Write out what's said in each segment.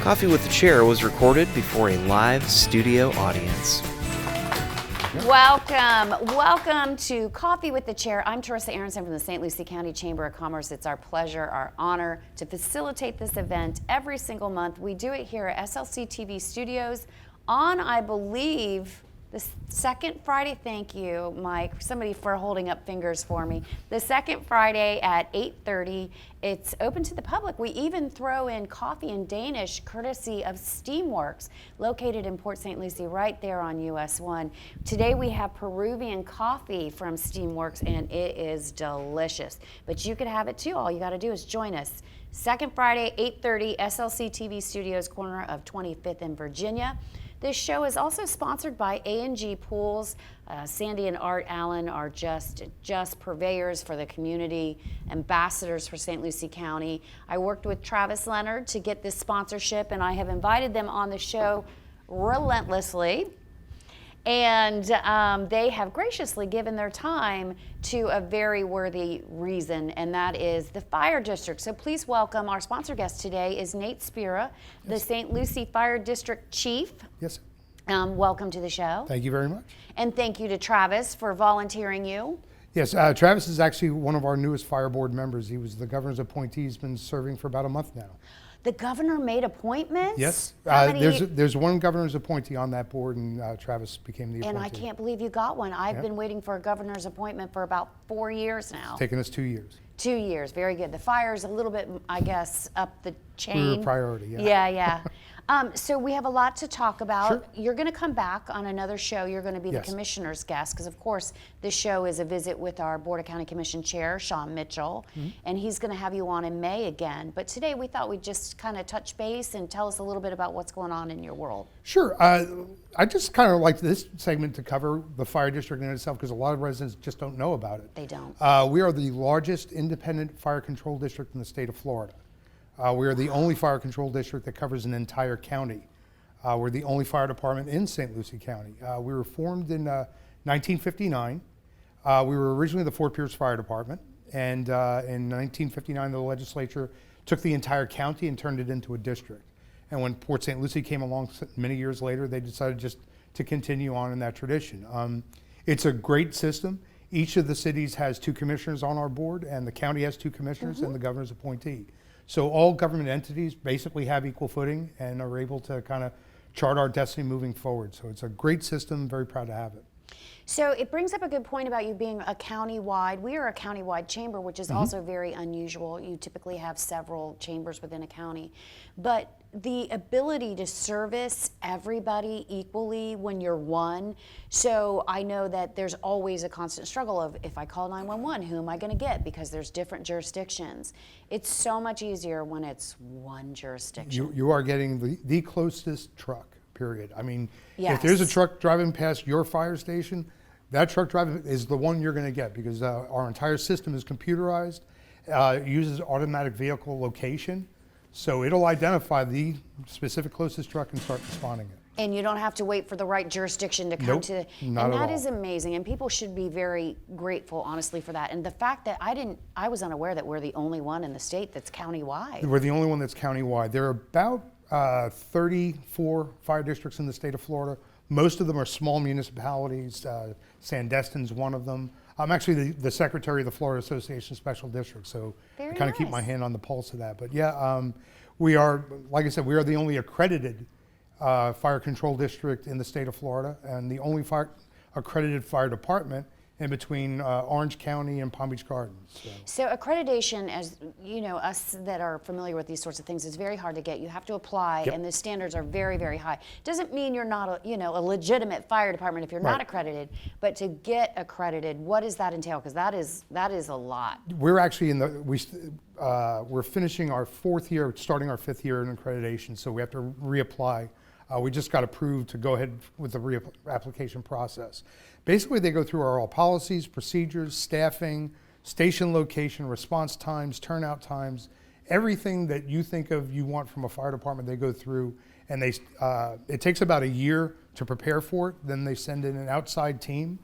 Coffee with the Chair was recorded before a live studio audience. Welcome to Coffee with the Chair. I'm Teresa Aronson from the St. Lucie County Chamber of Commerce. It's our pleasure, our honor to facilitate this event every single month. We do it here at SLC TV Studios on, I believe, the second Friday. Thank you, Mike, somebody for holding up fingers for me. The second Friday at 8:30. It's open to the public. We even throw in coffee in Danish, courtesy of Steamworks, located in Port St. Lucie, right there on US 1. Today we have Peruvian coffee from Steamworks, and it is delicious. But you could have it too. All you got to do is join us. Second Friday, 8:30, SLC TV Studios, corner of 25th and Virginia. This show is also sponsored by A&G Pools. Sandy and Art Allen are just purveyors for the community, ambassadors for St. Lucie County. I worked with Travis Leonard to get this sponsorship, and I have invited them on the show relentlessly. And they have graciously given their time to a very worthy reason, and that is the Fire District. So please welcome our sponsor guest today is Nate Spira, the St. Lucie Fire District Chief. Yes. Welcome to the show. Thank you very much. And thank you to Travis for volunteering you. Yes, Travis is actually one of our newest fire board members. He was the governor's appointee. He's been serving for about a month now. The governor made appointments? Yes. How many? There's one governor's appointee on that board, and Travis became the appointee. And I can't believe you got one. I've been waiting for a governor's appointment for about 4 years now. It's taken us 2 years. 2 years, very good. The fire's a little bit, I guess, up the chain. We were a priority, yeah. Yeah. So we have a lot to talk about. Sure. You're going to come back on another show. You're going to be the Yes. commissioner's guest, because of course this show is a visit with our Board of County Commission Chair, Sean Mitchell, and he's going to have you on in May again. But today we thought we'd just kind of touch base and tell us a little bit about what's going on in your world. Sure. I just kind of like this segment to cover the fire district in itself, because a lot of residents just don't know about it. They don't. We are the largest independent fire control district in the state of Florida. We are the only fire control district that covers an entire county. We're the only fire department in St. Lucie County. We were formed in 1959. We were originally the Fort Pierce Fire Department, and in 1959 the legislature took the entire county and turned it into a district. And when Port St. Lucie came along many years later, they decided just to continue on in that tradition. It's a great system. Each of the cities has 2 commissioners on our board, and the county has 2 commissioners and the governor's appointee. So all government entities basically have equal footing and are able to kind of chart our destiny moving forward. So it's a great system, very proud to have it. So it brings up a good point about you being a county-wide. We are a county-wide chamber, which is also very unusual. You typically have several chambers within a county. But the ability to service everybody equally when you're one. So I know that there's always a constant struggle of, if I call 911, who am I going to get? Because there's different jurisdictions. It's so much easier when it's one jurisdiction. You are getting the closest truck, period. I mean, Yes. if there's a truck driving past your fire station, that truck driving is the one you're going to get, because our entire system is computerized, uses automatic vehicle location. So it'll identify the specific closest truck and start responding it. And you don't have to wait for the right jurisdiction to come Nope, to, not and at that all. is amazing. And people should be very grateful, honestly, for that. And the fact that I was unaware that we're the only one in the state that's countywide. We're the only one that's countywide. There are about 34 fire districts in the state of Florida. Most of them are small municipalities. Sandestin's one of them. I'm actually the secretary of the Florida Association of Special Districts, so Very I kind of keep nice. my hand on the pulse of that. But yeah, we are, like I said, we are the only accredited fire control district in the state of Florida, and the only accredited fire department in between Orange County and Palm Beach Gardens. So accreditation, as you know, us that are familiar with these sorts of things, is very hard to get. You have to apply, Yep. and the standards are very, very high. Doesn't mean you're not a legitimate fire department if you're not Right. accredited, but to get accredited, what does that entail? Because that is a lot. We're actually we're finishing our 4th year, starting our 5th year in accreditation, so we have to reapply. We just got approved to go ahead with the reapplication process. Basically, they go through all policies, procedures, staffing, station location, response times, turnout times, everything that you think of you want from a fire department, they go through, and it takes about a year to prepare for it. Then they send in an outside team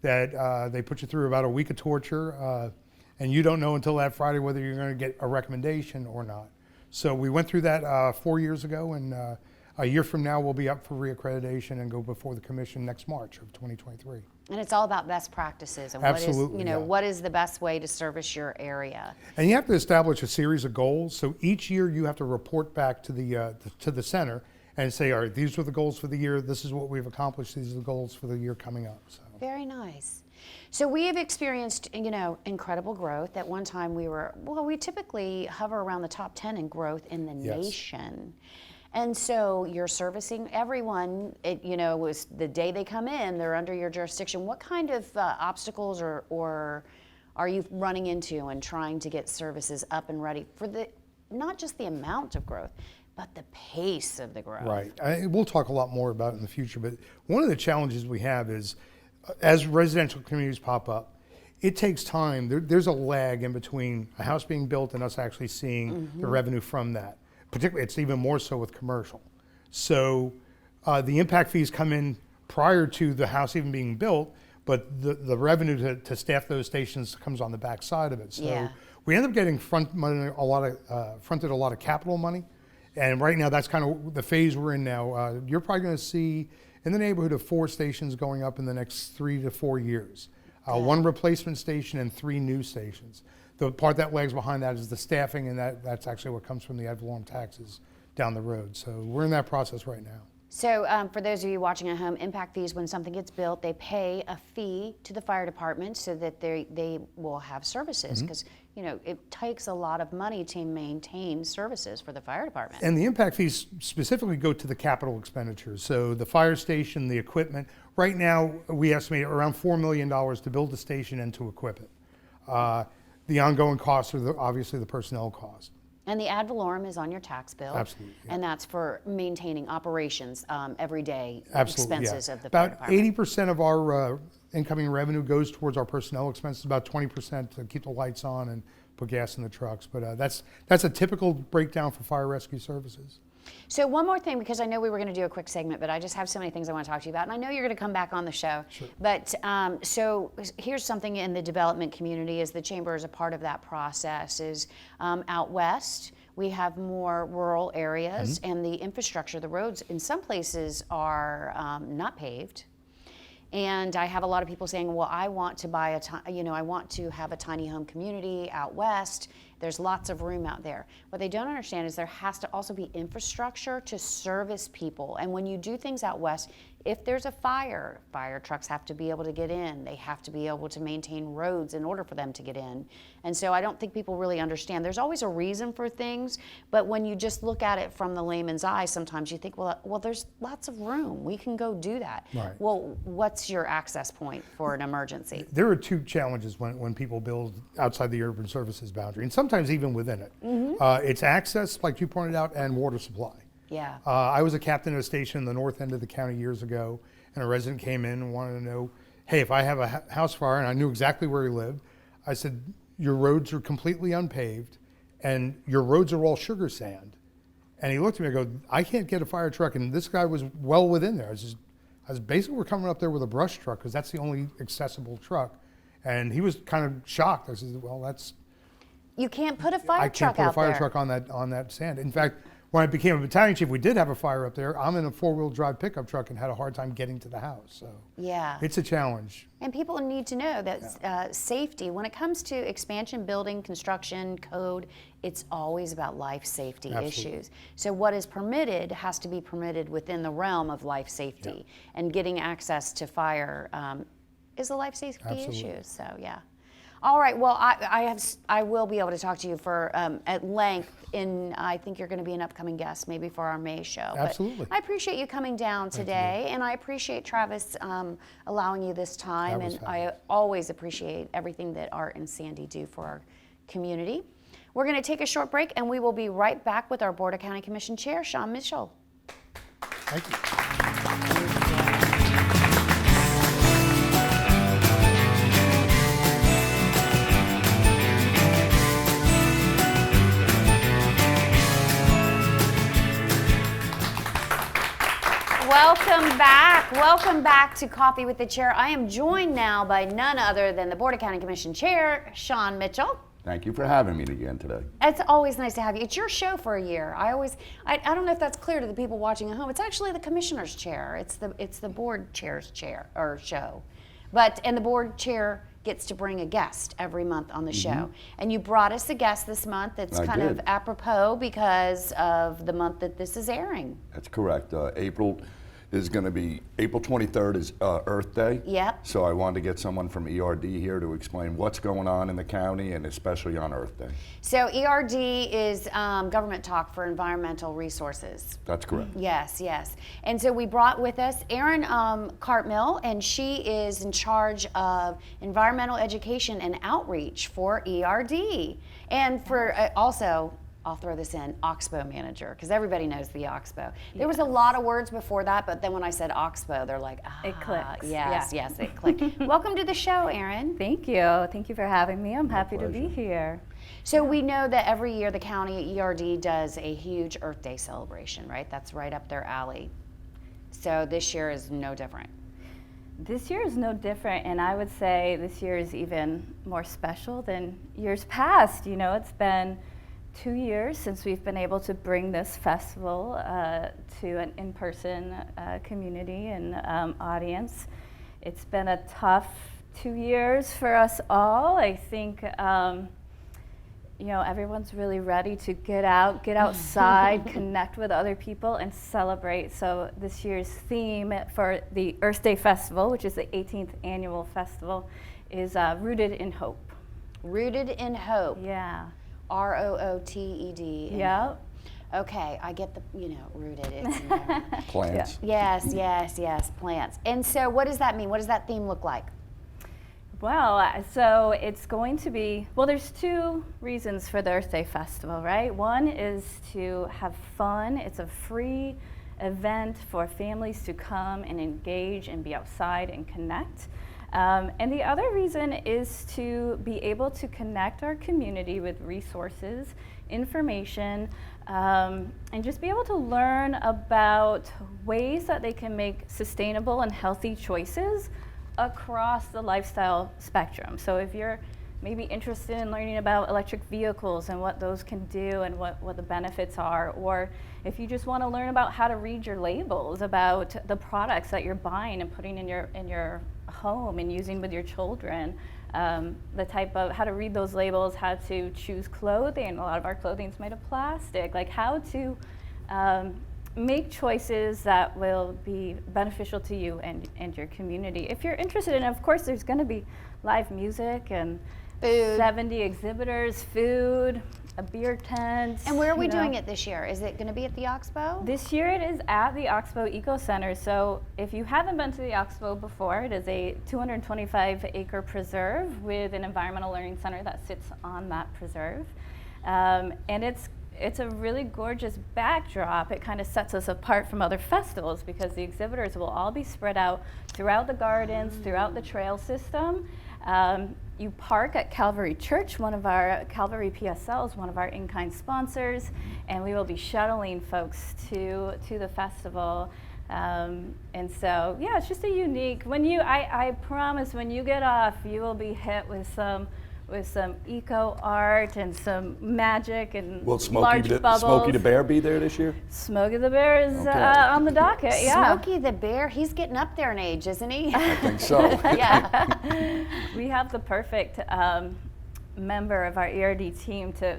that they put you through about a week of torture, and you don't know until that Friday whether you're going to get a recommendation or not. So we went through that 4 years ago, and a year from now we'll be up for reaccreditation and go before the commission next March of 2023. And it's all about best practices and Absolutely, yeah. what is the best way to service your area. And you have to establish a series of goals. So each year you have to report back to the center and say, all right, these were the goals for the year. This is what we've accomplished. These are the goals for the year coming up. So. Very nice. So we have experienced, incredible growth. At one time we typically hover around the top 10 in growth in the Yes. nation. And so you're servicing everyone, was the day they come in, they're under your jurisdiction. What kind of obstacles or are you running into and trying to get services up and ready for not just the amount of growth, but the pace of the growth? Right. We'll talk a lot more about it in the future, but one of the challenges we have is as residential communities pop up, it takes time. There's a lag in between a house being built and us actually seeing the revenue from that. Particularly, it's even more so with commercial. So the impact fees come in prior to the house even being built, but the revenue to staff those stations comes on the back side of it. So we end up getting fronted a lot of capital money. And right now, that's kind of the phase we're in now. You're probably going to see in the neighborhood of 4 stations going up in the next 3 to 4 years. 1 replacement station and 3 new stations. The part that lags behind that is the staffing, and that's actually what comes from the ad valorem taxes down the road. So we're in that process right now. So for those of you watching at home, impact fees, when something gets built, they pay a fee to the fire department so that they will have services, because it takes a lot of money to maintain services for the fire department. And the impact fees specifically go to the capital expenditures. So the fire station, the equipment. Right now, we estimate around $4 million to build the station and to equip it. The ongoing costs are obviously the personnel cost. And the ad valorem is on your tax bill. Absolutely. Yeah. And that's for maintaining operations, everyday Absolutely, expenses yeah. of the fire department. About 80% of our incoming revenue goes towards our personnel expenses, about 20% to keep the lights on and put gas in the trucks. But that's a typical breakdown for fire rescue services. So one more thing, because I know we were going to do a quick segment, but I just have so many things I want to talk to you about, and I know you're going to come back on the show. Sure. But so here's something in the development community, as the chamber is a part of that process, is out west we have more rural areas, and the infrastructure, the roads in some places are not paved. And I have a lot of people saying, well, I want to buy I want to have a tiny home community out west. There's lots of room out there. What they don't understand is there has to also be infrastructure to service people. And when you do things out west, if there's a fire trucks have to be able to get in. They have to be able to maintain roads in order for them to get in. And so I don't think people really understand. There's always a reason for things, but when you just look at it from the layman's eye, sometimes you think, well, there's lots of room. We can go do that. Right. Well, what's your access point for an emergency? There are 2 challenges when people build outside the urban services boundary, and sometimes even within it. It's access, like you pointed out, and water supply. Yeah. I was a captain at a station in the north end of the county years ago, and a resident came in and wanted to know, hey, if I have a house fire, and I knew exactly where he lived, I said, your roads are completely unpaved, and your roads are all sugar sand. And he looked at me and go, I can't get a fire truck, and this guy was well within there. I was basically, we're coming up there with a brush truck, because that's the only accessible truck. And he was kind of shocked. I said, well, You can't put a fire I truck can't put out a fire there. truck on that sand. In fact, when I became a battalion chief, we did have a fire up there. I'm in a 4-wheel drive pickup truck and had a hard time getting to the house. So Yeah. it's a challenge. And people need to know that safety, when it comes to expansion, building, construction, code, it's always about life safety Absolutely. issues. So what is permitted has to be permitted within the realm of life safety. And getting access to fire is a life safety Absolutely. issue. So yeah. All right. Well, I will be able to talk to you for at length. I think you're going to be an upcoming guest, maybe for our May show. Absolutely. But I appreciate you coming down today, and I appreciate Travis allowing you this time. That was And fun. I always appreciate everything that Art and Sandy do for our community. We're going to take a short break, and we will be right back with our Board of County Commission Chair, Sean Mitchell. Thank you. Welcome back to Coffee with the Chair. I am joined now by none other than the Board of County Commission Chair, Sean Mitchell. Thank you for having me again today. It's always nice to have you. It's your show for a year. I don't know if that's clear to the people watching at home. It's actually the commissioner's chair. It's the board chair's chair or show, and the board chair gets to bring a guest every month on the show. And you brought us a guest this month. It's kind of apropos because of the month that this is airing. That's correct. April 23rd is Earth Day. Yep. So I wanted to get someone from ERD here to explain what's going on in the county and especially on Earth Day. So ERD is government talk for environmental resources. That's correct. Yes, yes. And so we brought with us Erin Cartmill, and she is in charge of environmental education and outreach for ERD. And for also, I'll throw this in, Oxbow manager, because everybody knows the Oxbow. There was a lot of words before that, but then when I said Oxbow, they're like, it clicks. Yes, yes, it clicked. Welcome to the show, Erin. Thank you. Thank you for having me. I'm happy to be here. So we know that every year the county ERD does a huge Earth Day celebration, right? That's right up their alley. So this year is no different. This year is no different, and I would say this year is even more special than years past. You know, it's been 2 years since we've been able to bring this festival to an in-person community and audience. It's been a tough 2 years for us all. I think everyone's really ready to get outside, connect with other people, and celebrate. So this year's theme for the Earth Day Festival, which is the 18th annual festival, is Rooted in Hope. Rooted in Hope. Yeah. ROOTED. Yep. Okay, I get the, rooted. It's in there. Plants. Yes, plants. And so what does that mean? What does that theme look like? Well, so it's going to be, there's two reasons for the Earth Day Festival, right? One is to have fun. It's a free event for families to come and engage and be outside and connect. And the other reason is to be able to connect our community with resources, information, and just be able to learn about ways that they can make sustainable and healthy choices across the lifestyle spectrum. So if you're maybe interested in learning about electric vehicles and what those can do and what the benefits are, or if you just want to learn about how to read your labels about the products that you're buying and putting in your home and using with your children, the type of how to read those labels, how to choose clothing. A lot of our clothing is made of plastic, like how to make choices that will be beneficial to you and your community. If you're interested in, of course, there's going to be live music and food. 70 exhibitors, food, a beer tent. And where are we doing it this year? Is it going to be at the Oxbow? This year it is at the Oxbow Eco Center. So if you haven't been to the Oxbow before, it is a 225-acre preserve with an environmental learning center that sits on that preserve. And it's a really gorgeous backdrop. It kind of sets us apart from other festivals because the exhibitors will all be spread out throughout the gardens, throughout the trail system. You park at Calvary Church, one of our Calvary PSLs, one of our in-kind sponsors, and we will be shuttling folks to the festival. And so, yeah, it's just a unique. I promise, when you get off, you will be hit with some eco art and some magic and large bubbles. Smokey the Bear be there this year? Smokey the Bear is on the docket, yeah. Smokey the Bear, he's getting up there in age, isn't he? I think so. Yeah. We have the perfect member of our ERD team to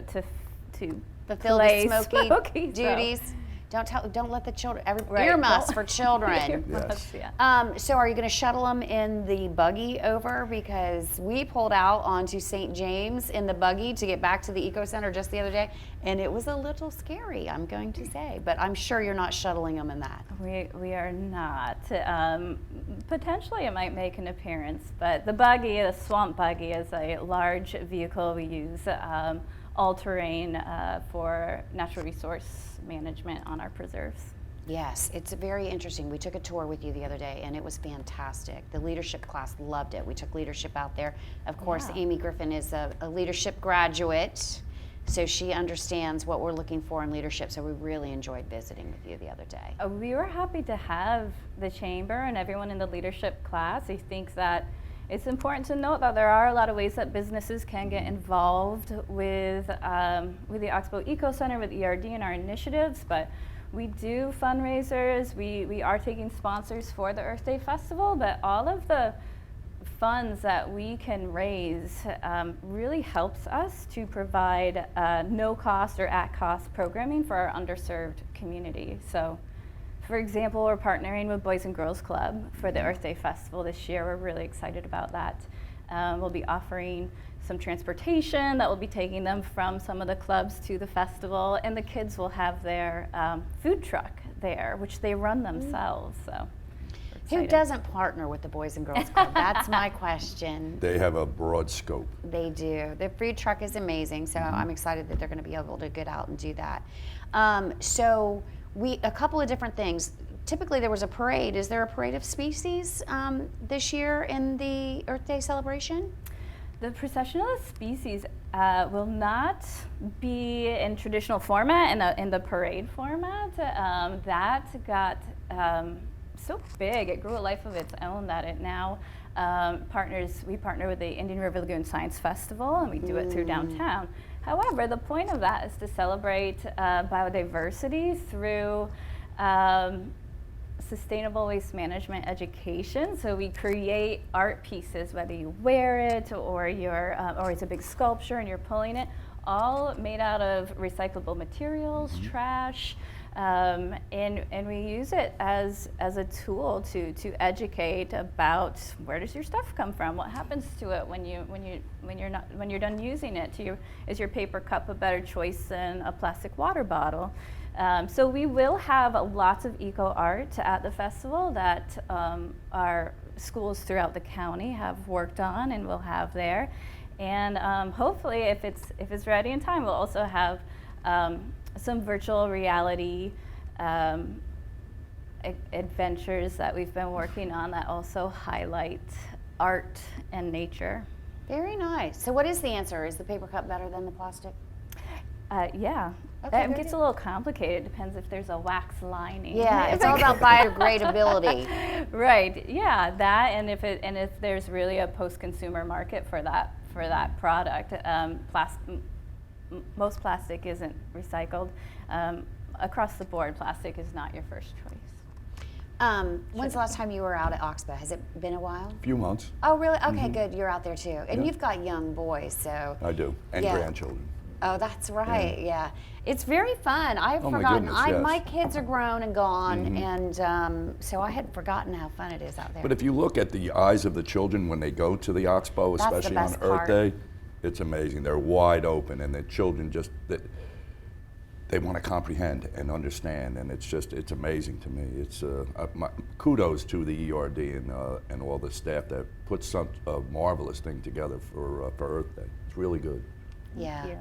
fulfill play the Smokey duties. So. Don't let the children. Right. Earmuffs for children. Yes. Yeah. So are you going to shuttle them in the buggy over? Because we pulled out onto St. James in the buggy to get back to the Eco Center just the other day, and it was a little scary, I'm going to say. But I'm sure you're not shuttling them in that. We are not. Potentially it might make an appearance, but the buggy, the swamp buggy, is a large vehicle we use all-terrain for natural resource management on our preserves. Yes, it's very interesting. We took a tour with you the other day, and it was fantastic. The leadership class loved it. We took leadership out there. Of course, Amy Griffin is a leadership graduate, so she understands what we're looking for in leadership, so we really enjoyed visiting with you the other day. We were happy to have the chamber and everyone in the leadership class. I think that it's important to note that there are a lot of ways that businesses can get involved with the Oxbow Eco Center, with ERD and our initiatives, but we do fundraisers, we are taking sponsors for the Earth Day Festival, but all of the funds that we can raise really helps us to provide no cost or at cost programming for our underserved community. So, for example, we're partnering with Boys and Girls Club for the Earth Day Festival this year. We're really excited about that. We'll be offering some transportation that will be taking them from some of the clubs to the festival, and the kids will have their food truck there, which they run themselves. So. Who doesn't partner with the Boys and Girls Club? That's my question. They have a broad scope. They do. The food truck is amazing, so I'm excited that they're going to be able to get out and do that. So a couple of different things. Typically there was a parade. Is there a parade of species this year in the Earth Day celebration? The procession of the species will not be in traditional format, in the parade format. That got so big, it grew a life of its own that it now we partner with the Indian River Lagoon Science Festival, and we do it through downtown. However, the point of that is to celebrate biodiversity through sustainable waste management education. So we create art pieces, whether you wear it or or it's a big sculpture and you're pulling it, all made out of recyclable materials, trash. And we use it as a tool to educate about where does your stuff come from, what happens to it when you're done using it. Is your paper cup a better choice than a plastic water bottle? So we will have lots of eco art at the festival that our schools throughout the county have worked on and will have there. And hopefully, if it's ready in time, we'll also have some virtual reality adventures that we've been working on that also highlight art and nature. Very nice. So what is the answer? Is the paper cup better than the plastic? Yeah. Okay, That very gets good. a little complicated. Depends if there's a wax lining. Yeah, it's all about biodegradability. Right. Yeah. That and if there's really a post-consumer market for that product. Most plastic isn't recycled. Across the board, plastic is not your first choice. When's the last time you were out at Oxbow? Has it been a while? Few months, Oh, really? Okay, good. You're out there too. And Yeah. you've got young boys, so. I do, and Yeah. grandchildren. Oh, that's right. Yeah. It's very fun. I've Oh, my forgotten. goodness, yes. My kids are grown and gone, and so I had forgotten how fun it is out there. But if you look at the eyes of the children when they go to the Oxbow, That's the especially on best Earth part. Day, it's amazing. They're wide open, and the children just they want to comprehend and understand, and it's amazing to me. It's kudos to the ERD and all the staff that put a marvelous thing together for Earth Day. It's really good. yeah. Thank you.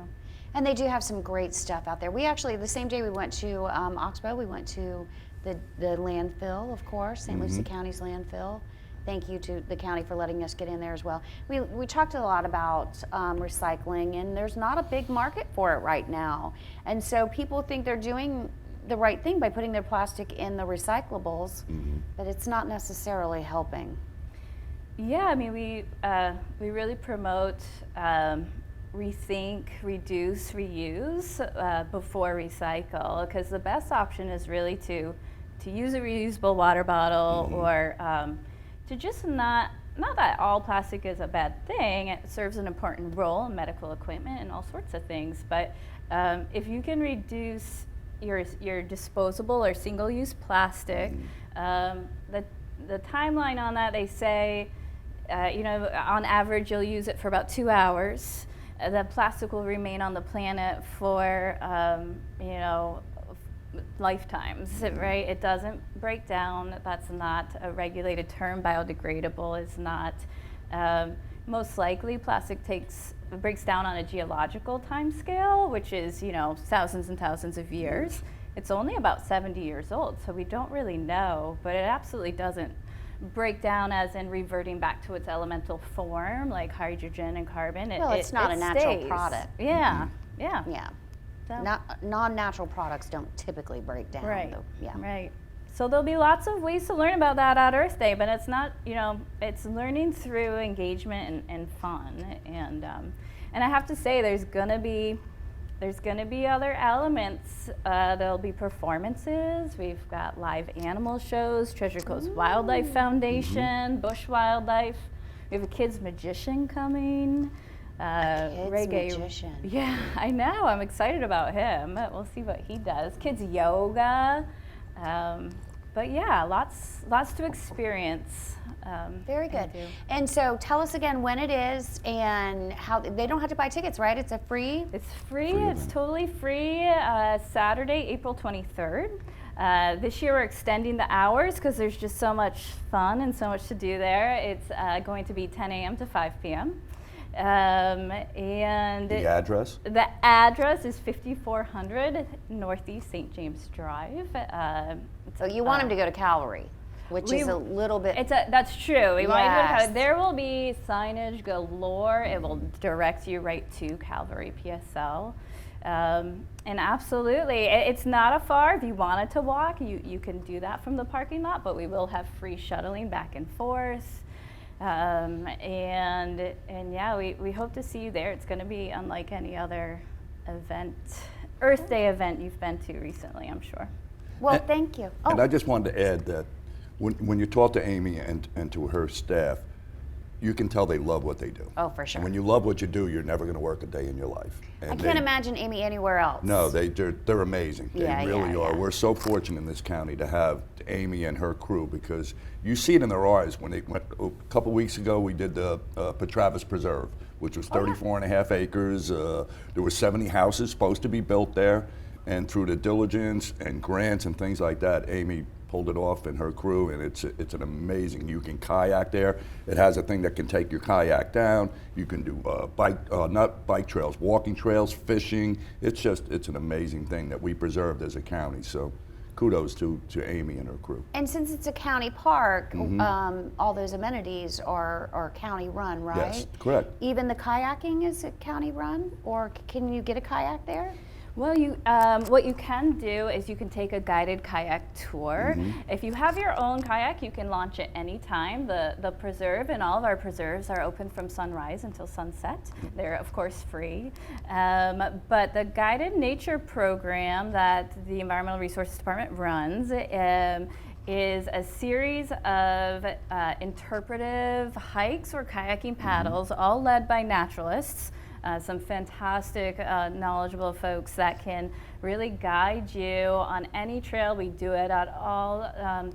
And they do have some great stuff out there. We actually, the same day we went to Oxbow, we went to the landfill, of course, St. Lucie County's landfill. Thank you to the county for letting us get in there as well. We talked a lot about recycling, and there's not a big market for it right now. And so people think they're doing the right thing by putting their plastic in the recyclables, but it's not necessarily helping. Yeah, I mean, we really promote rethink, reduce, reuse before recycle, because the best option is really to use a reusable water bottle or to just not that all plastic is a bad thing. It serves an important role in medical equipment and all sorts of things. But if you can reduce your disposable or single-use plastic, the timeline on that, they say, on average you'll use it for about 2 hours. The plastic will remain on the planet for lifetimes, right? It doesn't break down. That's not a regulated term. Biodegradable is not. Most likely, plastic breaks down on a geological time scale, which is thousands and thousands of years. It's only about 70 years old, so we don't really know, but it absolutely doesn't break down as in reverting back to its elemental form, like hydrogen and carbon. Well, it's not a natural stays. product. Yeah, Yeah. So- Non-natural products don't typically break down. Right. though. Yeah. Right. So there'll be lots of ways to learn about that at Earth Day, but it's not, it's learning through engagement and fun. And I have to say, there's gonna be other elements. There'll be performances. We've got live animal shows, Treasure Coast Wildlife Foundation, Bush Wildlife. We have a kids magician coming. Magician. Yeah, I know. I'm excited about him. We'll see what he does. Kids yoga. But yeah, lots to experience. Very good. And so tell us again when it is and how they don't have to buy tickets, right? It's a free. It's free. It's totally free. Saturday, April 23rd. This year we're extending the hours because there's just so much fun and so much to do there. It's going to be 10 a.m. to 5 p.m. And The address? The address is 5400 Northeast St. James Drive. So you want them to go to Calvary, which is a little bit. That's true. We want you to go to Yes. Calvary. There will be signage galore. It will direct you right to Calvary PSL. And absolutely, it's not far. If you wanted to walk, you can do that from the parking lot, but we will have free shuttling back and forth. And yeah, we hope to see you there. It's going to be unlike any other event, Earth Day event you've been to recently, I'm sure. Well, thank you. And I just wanted to add that when you talk to Amy and to her staff, you can tell they love what they do. Oh, for sure. And when you love what you do, you're never going to work a day in your life. And I can't imagine Amy anywhere else. No, they're amazing. Yeah, they really yeah, are. yeah. We're so fortunate in this county to have Amy and her crew because you see it in their eyes. When they went a couple weeks ago, we did the Petravis Preserve, which was 34 and a half acres. There were 70 houses supposed to be built there, and through the diligence and grants and things like that, Amy pulled it off and her crew, and it's an amazing. You can kayak there. It has a thing that can take your kayak down. You can do not bike trails, walking trails, fishing. It's an amazing thing that we preserved as a county. So kudos to Amy and her crew. And since it's a county park, all those amenities are county run, right? Yes, correct. Even the kayaking is a county run, or can you get a kayak there? Well, what you can do is you can take a guided kayak tour. If you have your own kayak, you can launch it anytime. The preserve and all of our preserves are open from sunrise until sunset. They're, of course, free. But the guided nature program that the Environmental Resources Department runs is a series of interpretive hikes or kayaking paddles, all led by naturalists. Some fantastic, knowledgeable folks that can really guide you on any trail. We do it at all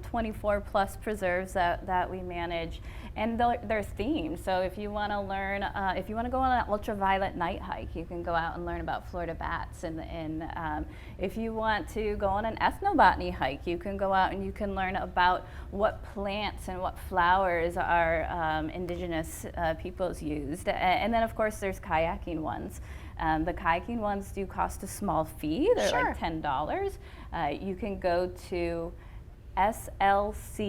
24 plus preserves that we manage. And they're themed. So if you want to learn, if you want to go on an ultraviolet night hike, you can go out and learn about Florida bats. And if you want to go on an ethnobotany hike, you can go out and you can learn about what plants and what flowers our indigenous peoples used. And then, of course, there's kayaking ones. The kayaking ones do cost a small fee. They're like $10. You can go to slchikes.org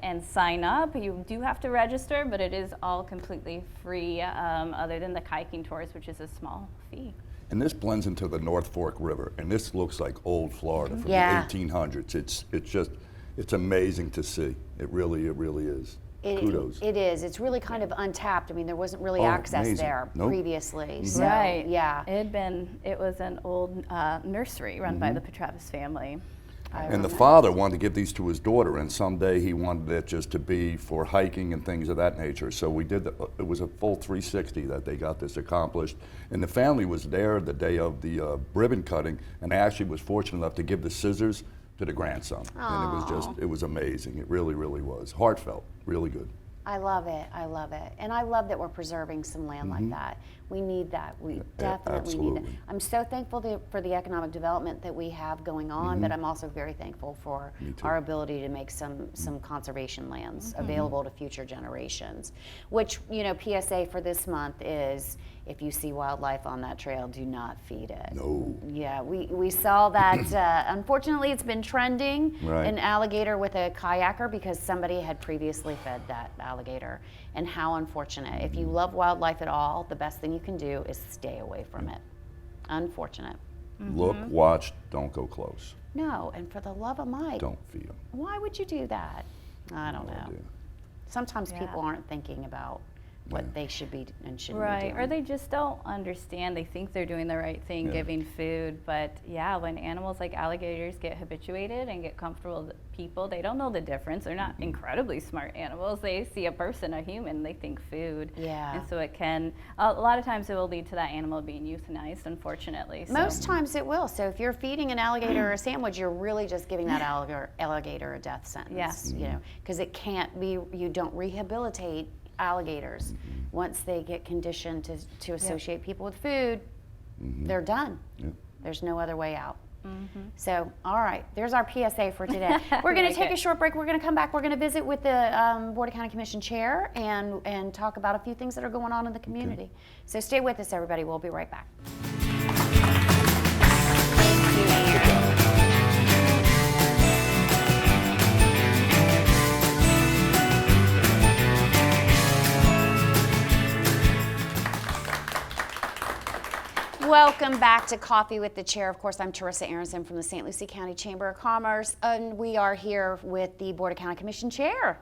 and sign up. You do have to register, but it is all completely free other than the kayaking tours, which is a small fee. And this blends into the North Fork River, and this looks like old Florida from the 1800s. It's amazing to see. It really is. Kudos. It is. It's really kind of untapped. I mean, there wasn't really access amazing. there previously. So, Right. yeah. It was an old nursery run by the Petravis family. And the father wanted to give these to his daughter, and someday he wanted it just to be for hiking and things of that nature. So we did. It was a full 360 that they got this accomplished, and the family was there the day of the ribbon cutting, and I actually was fortunate enough to give the scissors to the grandson, and it was amazing. It really was heartfelt, really good. I love it. And I love that we're preserving some land like that. We need that. We definitely need that. Absolutely. I'm so thankful for the economic development that we have going on, but I'm also very thankful for our ability to make some conservation lands available to future generations. Which, PSA for this month is, if you see wildlife on that trail, do not feed it. No. Yeah, we saw that. Unfortunately, it's been trending. Right. An alligator with a kayaker because somebody had previously fed that alligator. And how unfortunate. If you love wildlife at all, the best thing you can do is stay away from it. Unfortunate. Look, watch, don't go close. No, and for the love of Mike, Don't feed them. why would you do that? I don't know. Sometimes Yeah. people aren't thinking about what they should be and shouldn't be Right, doing. or they just don't understand. They think they're doing the right thing, Yeah. giving food, but yeah, when animals like alligators get habituated and get comfortable with people, they don't know the difference. They're not incredibly smart animals. They see a person, a human, they think food. Yeah. And so it can, a lot of times it will lead to that animal being euthanized, unfortunately. So. Most times it will. So if you're feeding an alligator a sandwich, you're really just giving that alligator a death sentence. Yes. You know, because it can't be. You don't rehabilitate alligators once they get conditioned to associate people with food. They're done. Yep. There's no other way out. So, all right, there's our PSA for today. We're going to take a short break. We're going to come back. We're going to visit with the Board of County Commission chair and talk about a few things that are going on in the community. So stay with us, everybody. We'll be right back. Thank you, Aaron. Welcome back to Coffee with the Chair. Of course, I'm Teresa Aronson from the St. Lucie County Chamber of Commerce, and we are here with the Board of County Commission Chair,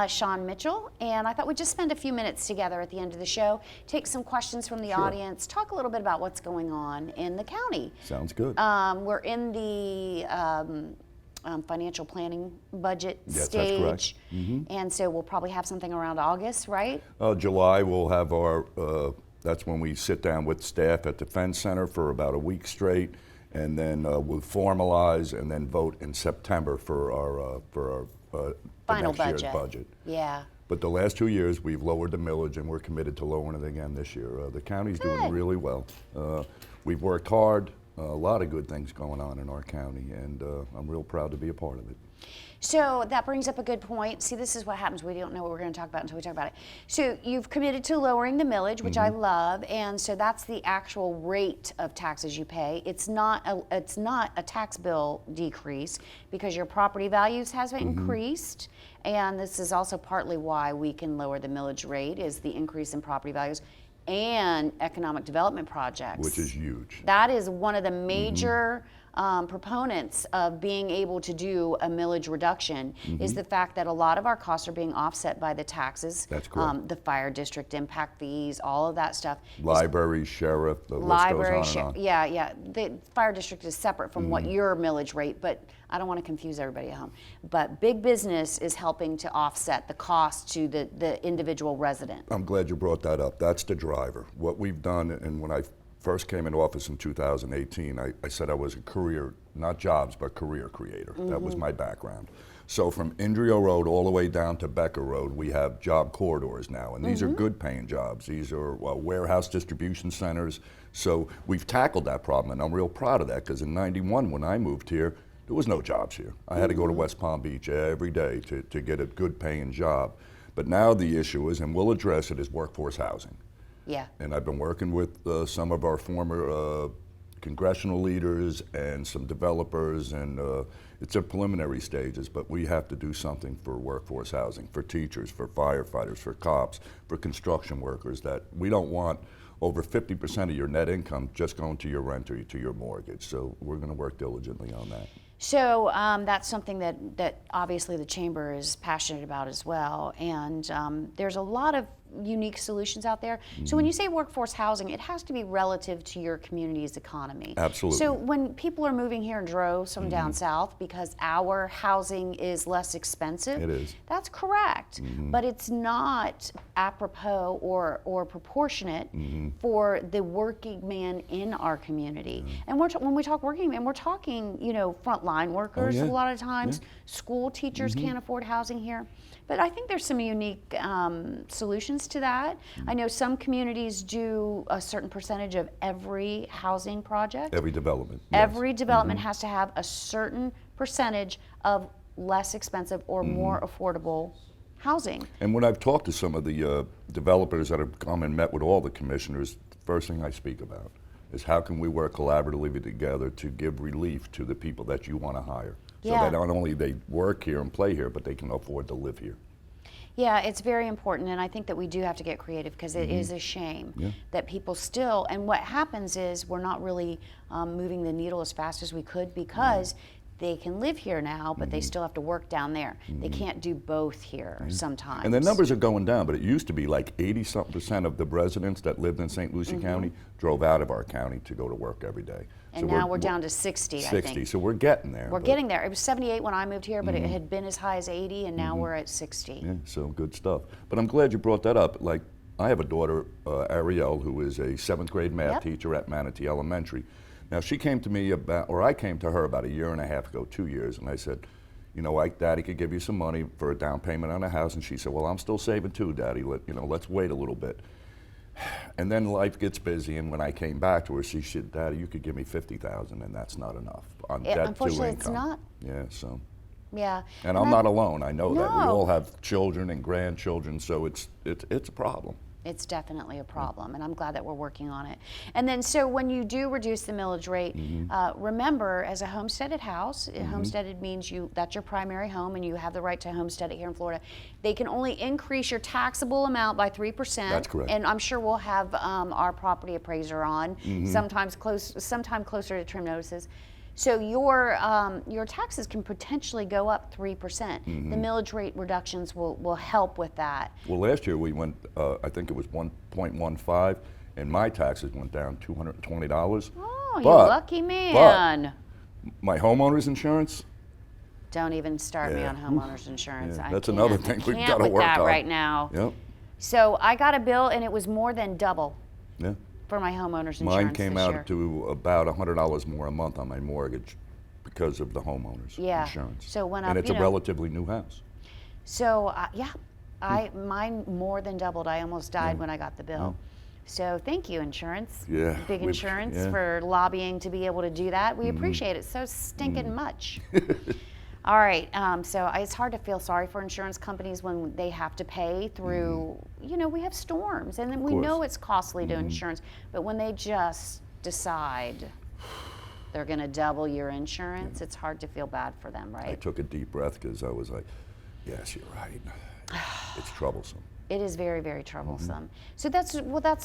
Sean Mitchell. And I thought we'd just spend a few minutes together at the end of the show, take some questions from the audience, talk a little bit about what's going on in the county. Sounds good. We're in the financial planning budget Yes, stage, that's correct. and so we'll probably have something around August, right? July, we'll have our, that's when we sit down with staff at the Defense Center for about a week straight, and then we'll formalize and then vote in September for our the Final next year's budget. budget. Yeah. But the last 2 years, we've lowered the millage, and we're committed to lowering it again this year. The county's doing Good. really well. We've worked hard. A lot of good things going on in our county, and I'm real proud to be a part of it. So that brings up a good point. See, this is what happens. We don't know what we're going to talk about until we talk about it. So you've committed to lowering the millage, which I love, and so that's the actual rate of taxes you pay. It's not a tax bill decrease because your property values has increased, and this is also partly why we can lower the millage rate is the increase in property values and economic development projects. Which is huge. That is one of the major proponents of being able to do a millage reduction is the fact that a lot of our costs are being offset by the taxes. That's correct. The fire district impact fees, all of that stuff. Library, sheriff, the Library, list goes on and on. yeah. The fire district is separate from what your millage rate, but I don't want to confuse everybody at home. But big business is helping to offset the cost to the individual resident. I'm glad you brought that up. That's the driver. What we've done, and when I first came into office in 2018, I said I was a career, not jobs, but career creator. That was my background. So from Indrio Road all the way down to Becker Road, we have job corridors now, and these are good paying jobs. These are warehouse distribution centers. So we've tackled that problem, and I'm real proud of that, because in '91, when I moved here, there was no jobs here. I had to go to West Palm Beach every day to get a good paying job. But now the issue is, and we'll address it, is workforce housing. Yeah. And I've been working with some of our former congressional leaders and some developers, and it's at preliminary stages, but we have to do something for workforce housing, for teachers, for firefighters, for cops, for construction workers, that we don't want over 50% of your net income just going to your rent or to your mortgage. So we're going to work diligently on that. So that's something that obviously the Chamber is passionate about as well. And there's a lot of unique solutions out there. So when you say workforce housing, it has to be relative to your community's economy. Absolutely. So when people are moving here in droves from down south because our housing is less expensive, It is. that's correct. But it's not apropos or proportionate for the working man in our community. And when we talk working man, we're talking, frontline workers yeah. a lot of times. School teachers can't afford housing here. But I think there's some unique solutions to that. I know some communities do a certain percentage of every housing project. Every development. Yes. Every development has to have a certain percentage of less expensive or more affordable housing. And when I've talked to some of the developers that have come and met with all the commissioners, the first thing I speak about is how can we work collaboratively together to give relief to the people that you want to hire. So Yeah. that not only they work here and play here, but they can afford to live here. Yeah, it's very important, and I think that we do have to get creative because it is a shame that people still, and what happens is we're not really moving the needle as fast as we could because they can live here now, but they still have to work down there. They can't do both here sometimes. And the numbers are going down, but it used to be like 80-something% of the residents that lived in St. Lucie County drove out of our county to go to work every day. And now we're down to 60, I 60, think. so we're getting there. We're getting there. It was 78 when I moved here, but it had been as high as 80, and now we're at 60. Yeah, so good stuff. But I'm glad you brought that up. Like, I have a daughter, Ariel, who is a 7th grade math teacher at Manatee Elementary. Now, she came to me I came to her about a year and a half ago, 2 years, and I said, you know, Daddy could give you some money for a down payment on a house. And she said, well, I'm still saving too, Daddy. Let's wait a little bit. And then life gets busy, and when I came back to her, she said, Daddy, you could give me $50,000, and that's not enough on debt to Unfortunately, income. it's not. Yeah, so. Yeah. And I'm not alone. I know that. We No. all have children and grandchildren, so it's a problem. It's definitely a problem, and I'm glad that we're working on it. And then, so when you do reduce the millage rate, remember, as a homesteaded house, homesteaded means that's your primary home, and you have the right to homestead it here in Florida. They can only increase your taxable amount by 3%. That's correct. And I'm sure we'll have our property appraiser on sometime closer to trim notices. So your taxes can potentially go up 3%. The millage rate reductions will help with that. Well, last year we went, I think it was 1.15, and my taxes went down $220. Oh, you But- lucky man. My homeowner's insurance, Don't even start me Yeah. on homeowners insurance. Yeah, I that's can't. another I thing we've can't gotta with work that on. right now. yep, So I got a bill, and it was more than double yeah. for my homeowners insurance Mine came this year. out to about $100 more a month on my mortgage because of the homeowner's Yeah. insurance. So it went up, and it's you a know. relatively new house. So mine more than doubled. I almost died when I got the bill. So thank you, insurance. Yeah, Big we've- insurance yeah. for lobbying to be able to do that. We appreciate it so stinking much. All right, so it's hard to feel sorry for insurance companies when they have to pay through, we have storms, and then we know course. it's costly to insurance, but when they just decide they're gonna double your insurance, it's hard to feel bad for them, I right? took a deep breath because I was like, yes, you're right. It's troublesome. It is very, very troublesome. So that's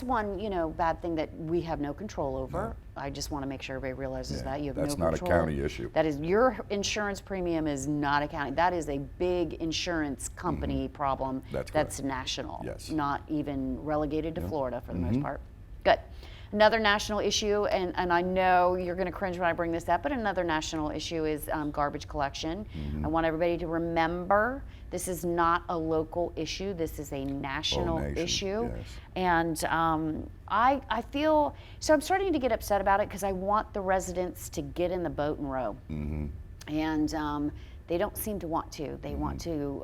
one, bad thing that we have no control over. I just want to make sure everybody realizes Yeah, that you have that's no not a control. county issue. That is your insurance premium is not a county. That is a big insurance company problem. That's That's national. Yes. Not even relegated to Florida for the most part. Good. Another national issue, and I know you're going to cringe when I bring this up, but another national issue is garbage collection. I want everybody to remember this is not a local issue. This is a national nation, issue. yes. And I feel, so I'm starting to get upset about it because I want the residents to get in the boat and row. And they don't seem to want to. They want to,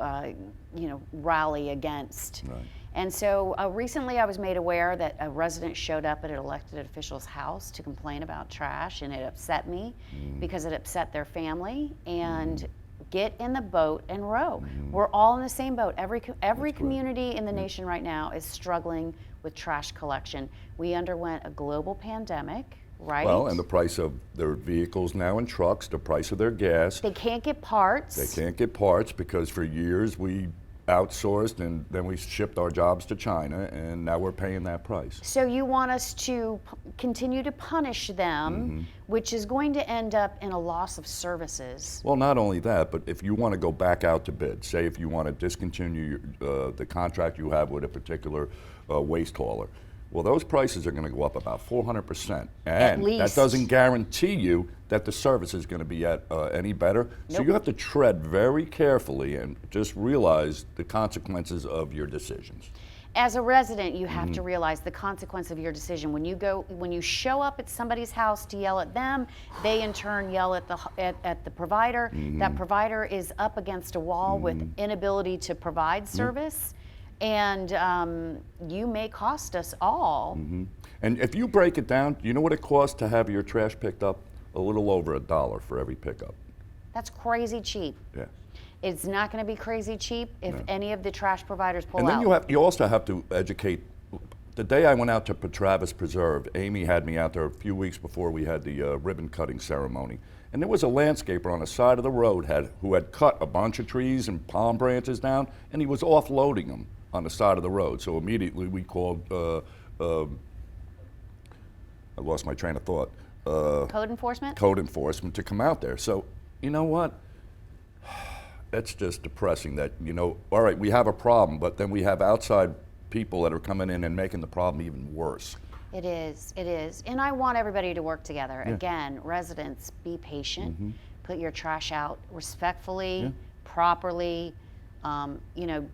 rally against. Right. And so recently I was made aware that a resident showed up at an elected official's house to complain about trash, and it upset me because it upset their family. And get in the boat and row. We're all in the same boat. Every community in the nation right now is struggling with trash collection. We underwent a global pandemic, right? Well, and the price of their vehicles now and trucks, the price of their gas. They can't get parts. They can't get parts because for years we outsourced and then we shipped our jobs to China, and now we're paying that price. So you want us to continue to punish them, which is going to end up in a loss of services. Well, not only that, but if you want to go back out to bid, say if you want to discontinue the contract you have with a particular waste hauler, well, those prices are going to go up about 400%. And least. that doesn't guarantee you that the service is going to be any better. So you have to tread very carefully and just realize the consequences of your decisions. As a resident, you have to realize the consequence of your decision. When you show up at somebody's house to yell at them, they in turn yell at the provider. That provider is up against a wall with inability to provide service, and you may cost us all. And if you break it down, you know what it costs to have your trash picked up? A little over $1 for every pickup. That's crazy cheap. Yeah. It's not going to be crazy cheap if any of the trash providers pull And out. then you also have to educate the day I went out to Travis Preserve, Amy had me out there a few weeks before we had the ribbon cutting ceremony. And there was a landscaper on the side of the road who had cut a bunch of trees and palm branches down, and he was offloading them on the side of the road. So immediately we called, I lost my train of thought. Code enforcement? Code enforcement to come out there. So, you know what? That's just depressing that, you know, all right, we have a problem, but then we have outside people that are coming in and making the problem even worse. It is, it is. And I want everybody to work together. Yeah. Again, residents, be patient. Mhm. Put your trash out respectfully, Yeah. properly. You know,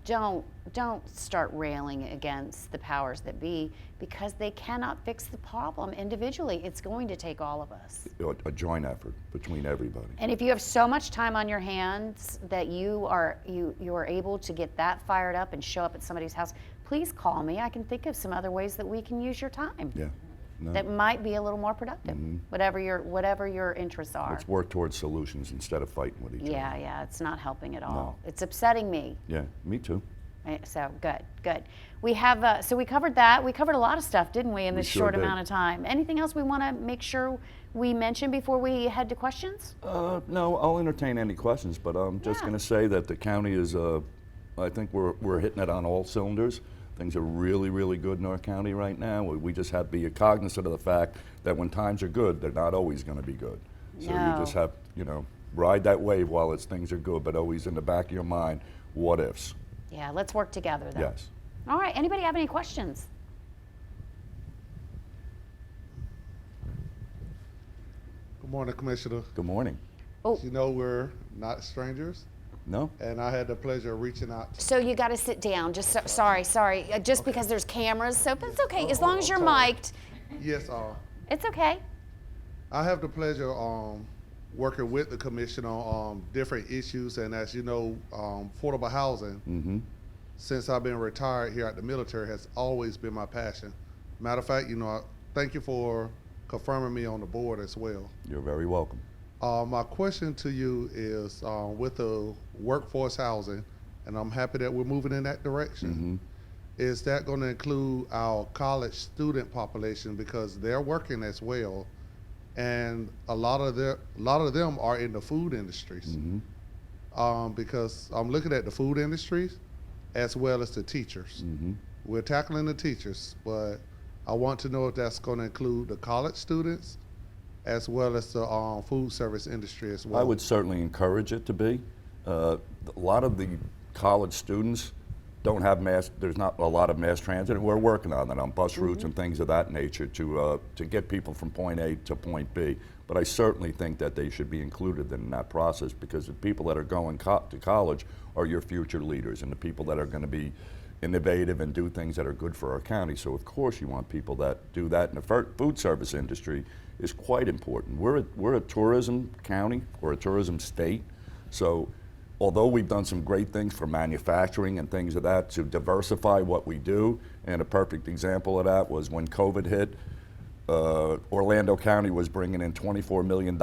don't start railing against the powers that be, because they cannot fix the problem individually. It's going to take all of us. A joint effort between everybody. And if you have so much time on your hands that you are able to get that fired up and show up at somebody's house, please call me. I can think of some other ways that we can use your time. Yeah. No, That might be a little more productive. Whatever your interests are. let's work towards solutions instead of fighting with each other. Yeah, it's not helping at all. No. It's upsetting me. Yeah, me too. So good. We have we covered that. We covered a lot of stuff, didn't we, in this sure short did. amount of time? Anything else we want to make sure we mention before we head to questions? No, I'll entertain any questions, but I'm just Yeah. going to say that the county is, I think we're hitting it on all cylinders. Things are really, really good in our county right now. We just have to be cognizant of the fact that when times are good, they're not always going to be good. So No. you just have, you know, ride that wave while things are good, but always in the back of your mind, what ifs? Yeah, let's work together, though. Yes. All right, anybody have any questions? Good morning, Commissioner. Good morning. Oh, You know we're not strangers, No? and I had the pleasure of reaching out. so you got to sit down. Just sorry, just because there's cameras. So that's okay. As long as you're sorry. mic'd, Yes, it's okay. I have the pleasure working with the commission on different issues, and as you know, affordable housing, Mm-hmm. since I've been retired here at the military, has always been my passion. Matter of fact, you know, thank you for confirming me on the board as well. You're very welcome. My question to you is with the workforce housing, and I'm happy that we're moving in that direction. Is that going to include our college student population, because they're working as well, and a lot of them are in the food industries? Because I'm looking at the food industries as well as the teachers. We're tackling the teachers, but I want to know if that's going to include the college students as well as the food service industry as well. I would certainly encourage it to be. A lot of the college students don't have there's not a lot of mass transit, and we're working on that, on bus routes and things of that nature to get people from point A to point B. But I certainly think that they should be included in that process, because the people that are going to college are your future leaders and the people that are going to be innovative and do things that are good for our county. So of course you want people that do that, and the food service industry is quite important. We're a tourism county, we're a tourism state, so although we've done some great things for manufacturing and things of that to diversify what we do, and a perfect example of that was when COVID hit, Orlando County was bringing in $24 million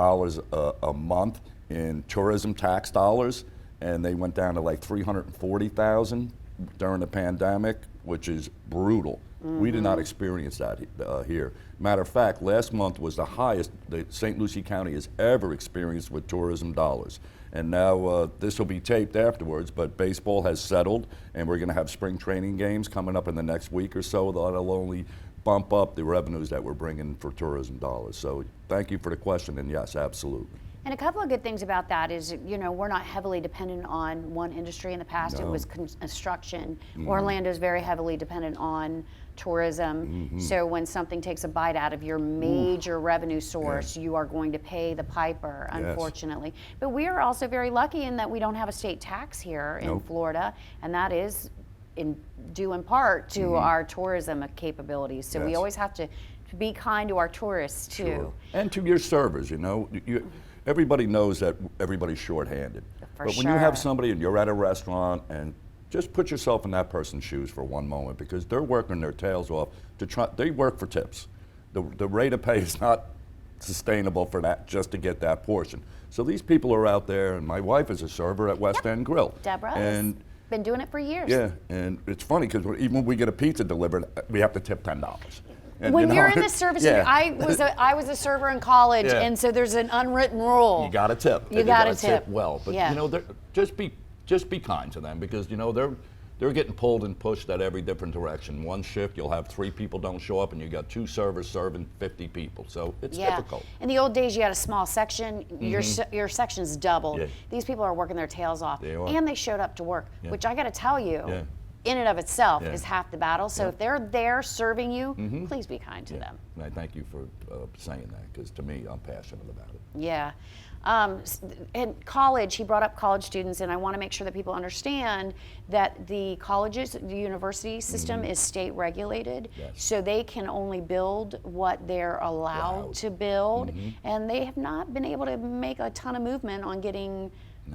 a month in tourism tax dollars, and they went down to like $340,000 during the pandemic, which is brutal. We did not experience that here. Matter of fact, last month was the highest that St. Lucie County has ever experienced with tourism dollars. And now this will be taped afterwards, but baseball has settled, and we're going to have spring training games coming up in the next week or so. That'll only bump up the revenues that we're bringing for tourism dollars. So thank you for the question, and yes, absolutely. And a couple of good things about that is, you know, we're not heavily dependent on one industry. In the past, it No. was construction. Orlando's very heavily dependent on tourism. So when something takes a bite out of your major revenue source, you are going to pay the piper, Yes. unfortunately. But we are also very lucky in that we don't have a state tax here in Nope. Florida, and that is due in part to our tourism capabilities. So we Yes. always have to be kind to our tourists too. Sure. And to your servers, you know. Everybody knows that everybody's shorthanded. For But when you have sure. somebody and you're at a restaurant, and just put yourself in that person's shoes for one moment, because they're working their tails off to try. They work for tips. The rate of pay is not sustainable for that, just to get that portion. So these people are out there, and my wife is a server at West End Grill. Deborah is. And Been doing it for years. Yeah, and it's funny because even when we get a pizza delivered, we have to tip $10. And, When you know, you're in the service, yeah. I was a server in college, Yeah. and so there's an unwritten rule. You got to tip. You and gotta gotta tip. well. But Yeah. you know, just be kind to them, because you know they're getting pulled and pushed at every different direction. One shift, you'll have 3 people don't show up, and you got 2 servers serving 50 people. So it's difficult. In the old days, you had a small section. Your section's doubled. Yeah. These people are working their tails off, They are. and they showed up to work, Yeah. which I got to tell you, Yeah. in and of itself, Yeah. is half the battle. So if they're there serving you, please be kind to Yeah. them. And I thank you for saying that, because to me, I'm passionate about it. Yeah. In college, he brought up college students, and I want to make sure that people understand that the colleges, the university system is state regulated, Yes. so they can only build what they're allowed to build, and they have not been able to make a ton of movement on getting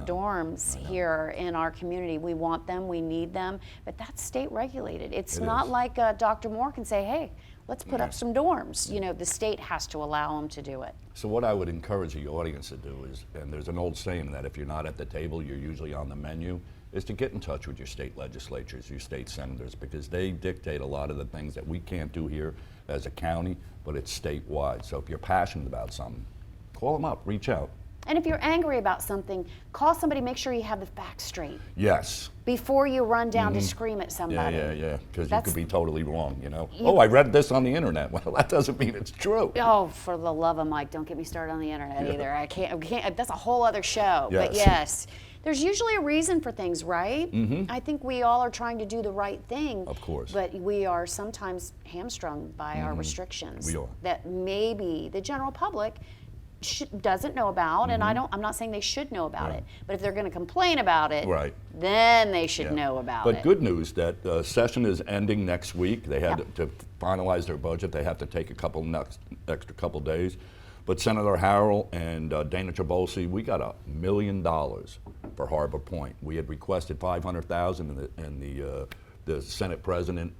dorms here in our community. We want them, we need them, but that's state regulated. It's not is. like Dr. Moore can say, hey, let's put up some dorms. You know, the state has to allow them to do it. So what I would encourage the audience to do is, and there's an old saying that if you're not at the table, you're usually on the menu, is to get in touch with your state legislatures, your state senators, because they dictate a lot of the things that we can't do here as a county, but it's statewide. So if you're passionate about something, call them up, reach out. And if you're angry about something, call somebody, make sure you have the facts straight Yes. before you run down to scream at somebody. Yeah, because you That's- could be totally wrong, you know. Oh, I read this on the internet. Well, that doesn't mean it's true. Oh, for the love of Mike, don't get me started on the internet either. I can't, that's a whole other show. But Yes. yes, there's usually a reason for things, right? I think we all are trying to do the right thing. Of course. But we are sometimes hamstrung by our restrictions We are. that maybe the general public doesn't know about, and I'm not saying they should know about it, but if they're going to complain about it, Right. then they should Yeah. know about But it. good news that session is ending next week. They had Yep. to finalize their budget. They have to take extra couple days. But Senator Harrell and Dana Trabolsi, we got $1 million for Harbor Point. We had requested $500,000, and the Senate President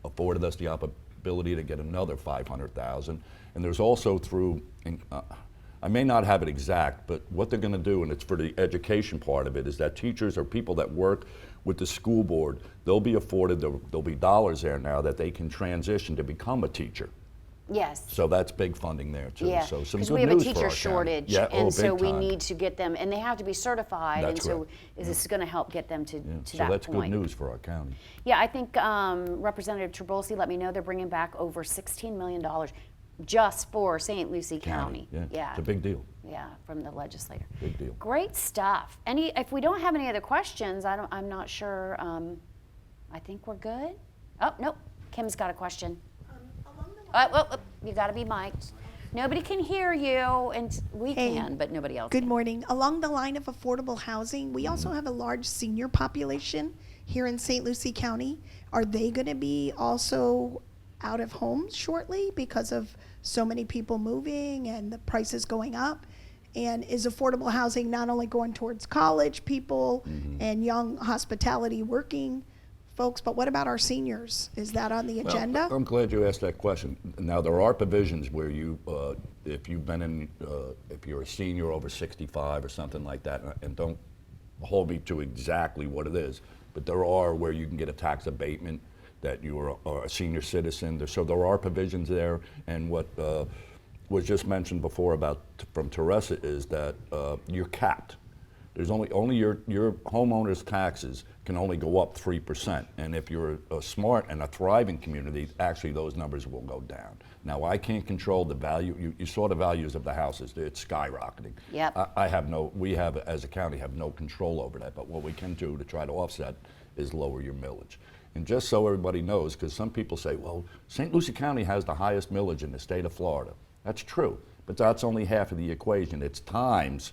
afforded us the ability to get another $500,000. And there's also through, I may not have it exact, but what they're going to do, and it's for the education part of it, is that teachers or people that work with the school board, they'll be afforded, there'll be dollars there now that they can transition to become a teacher. Yes. So that's big funding there too. Yeah, So some because good we have a news for teacher our county. shortage, Yeah, and so big we time. need to get them, and they have to be certified, That's and so correct. is this going to help get them to Yeah, to so that that's point? good news for our county. Yeah, I think Representative Trabolsi let me know they're bringing back over $16 million just for St. Lucie County. Yeah, it's a big deal. Yeah, from the legislator. Big deal. Great stuff. If we don't have any other questions, I'm not sure. I think we're good. Oh nope, Kim's got a question. You got to be mic'd. Nobody can hear you, and we Hey, can, but nobody else Good can. morning. Along the line of affordable housing, we also have a large senior population here in St. Lucie County. Are they going to be also out of homes shortly because of so many people moving and the prices going up? And is affordable housing not only going towards college people and young hospitality working folks, but what about our seniors? Is that on the agenda? Well, I'm glad you asked that question. Now, there are provisions where you, if you've been in, if you're a senior over 65 or something like that, and don't hold me to exactly what it is, but there are where you can get a tax abatement that you are a senior citizen. So there are provisions there, and what was just mentioned before about from Teresa is that you're capped. There's only your homeowner's taxes can only go up 3%, and if you're a smart and a thriving community, actually those numbers will go down. Now, I can't control the value. You saw the values of the houses; it's skyrocketing. Yep. We have as a county have no control over that. But what we can do to try to offset is lower your millage. And just so everybody knows, because some people say, well, St. Lucie County has the highest millage in the state of Florida. That's true, but that's only half of the equation. It's times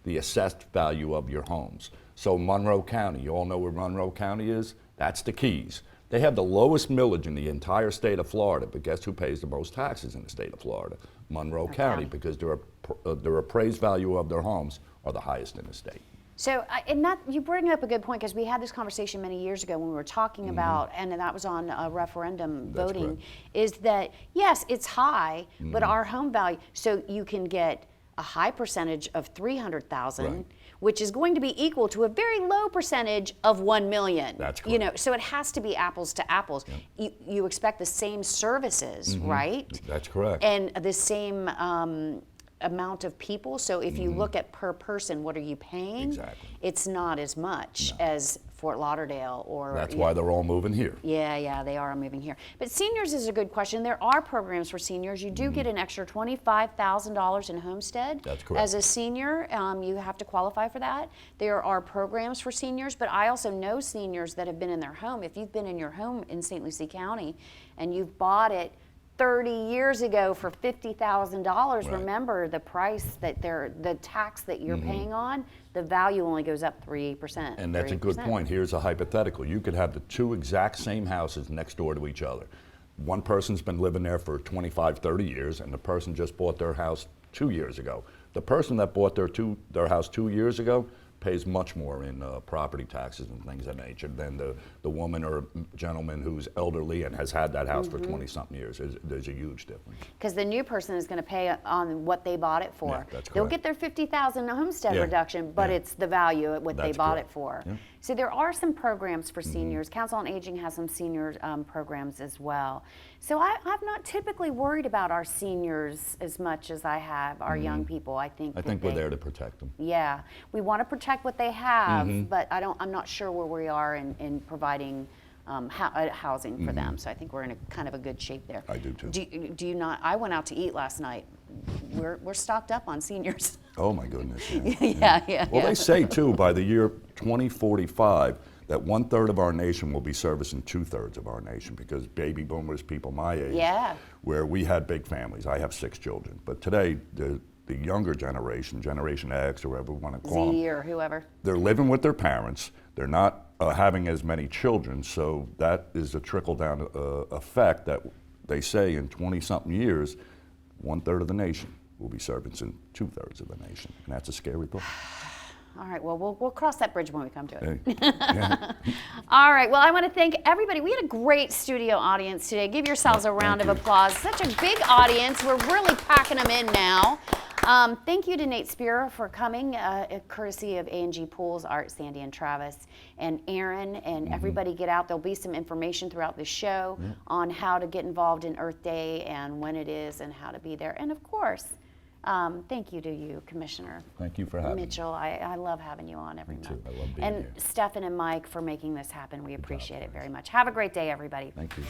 the assessed value of your homes. So Monroe County, you all know where Monroe County is? That's the Keys. They have the lowest millage in the entire state of Florida, but guess who pays the most taxes in the state of Florida? Monroe County, because their appraised value of their homes are the highest in the state. So, and that you bring up a good point, because we had this conversation many years ago when we were talking about, and that was on referendum That's voting, correct. is that yes, it's high, but our home value. So you can get a high percentage of 300,000, Right. which is going to be equal to a very low percentage of 1 million. That's You know, correct. so it has to be apples to apples. You expect the same services, right? That's correct. And the same amount of people. So if you look at per person, what are you paying? Exactly. It's not as much as Fort Lauderdale or. That's why they're all moving here. Yeah, they are moving here. But seniors is a good question. There are programs for seniors. You do get an extra $25,000 in homestead. That's correct. As a senior, you have to qualify for that. There are programs for seniors, but I also know seniors that have been in their home. If you've been in your home in St. Lucie County and you've bought it 30 years ago for $50,000, remember the price that the tax that you're paying on, the value only goes up 3%. And that's a good 3%. point. Here's a hypothetical. You could have the two exact same houses next door to each other. One person's been living there for 25, 30 years, and the person just bought their house 2 years ago. The person that bought their house 2 years ago pays much more in property taxes and things of that nature than the woman or gentleman who's elderly and has had that house for 20-something years. There's a huge difference. Because the new person is going to pay on what they bought it for. Yeah, that's They'll correct. get their $50,000 homestead Yeah, reduction, but yeah. it's the value at what they That's bought correct. it for. Yeah. So there are some programs for seniors. Council on Aging has some senior programs as well. So I'm not typically worried about our seniors as much as I have our young people. I think. I think we're there to protect them. Yeah, we want to protect what they have, but I'm not sure where we are in providing housing for them. So I think we're in a kind of a good shape there. I do too. Do you not? I went out to eat last night. We're stocked up on seniors. Oh my goodness. Yeah. Well, they say too, by the year 2045, that 1/3 of our nation will be servicing 2/3 of our nation, because baby boomers, people my age, Yeah. where we had big families. I have 6 children, but today the younger generation, Generation X or whatever we want to call them, Z or whoever. they're living with their parents. They're not having as many children, so that is a trickle-down effect that they say in 20-something years, 1/3 of the nation will be servicing 2/3 of the nation, and that's a scary thought. All right, well, we'll cross that bridge when we come to it. Hey, yeah. All right, well, I want to thank everybody. We had a great studio audience today. Give yourselves a round of applause. Such a big audience. We're really packing them in now. Thank you to Nate Spira for coming, courtesy of A&G Pools, Art, Sandy, and Travis, and Aaron, and everybody get out. There'll be some information throughout the show on how to get involved in Earth Day and when it is and how to be there. And of course, thank you to you, Commissioner Thank you for having me. Mitchell. I love having you on every Me month. too. I love being and here. Stefan and Mike for making this happen. We appreciate it very much. Have a great day, everybody. Thank you.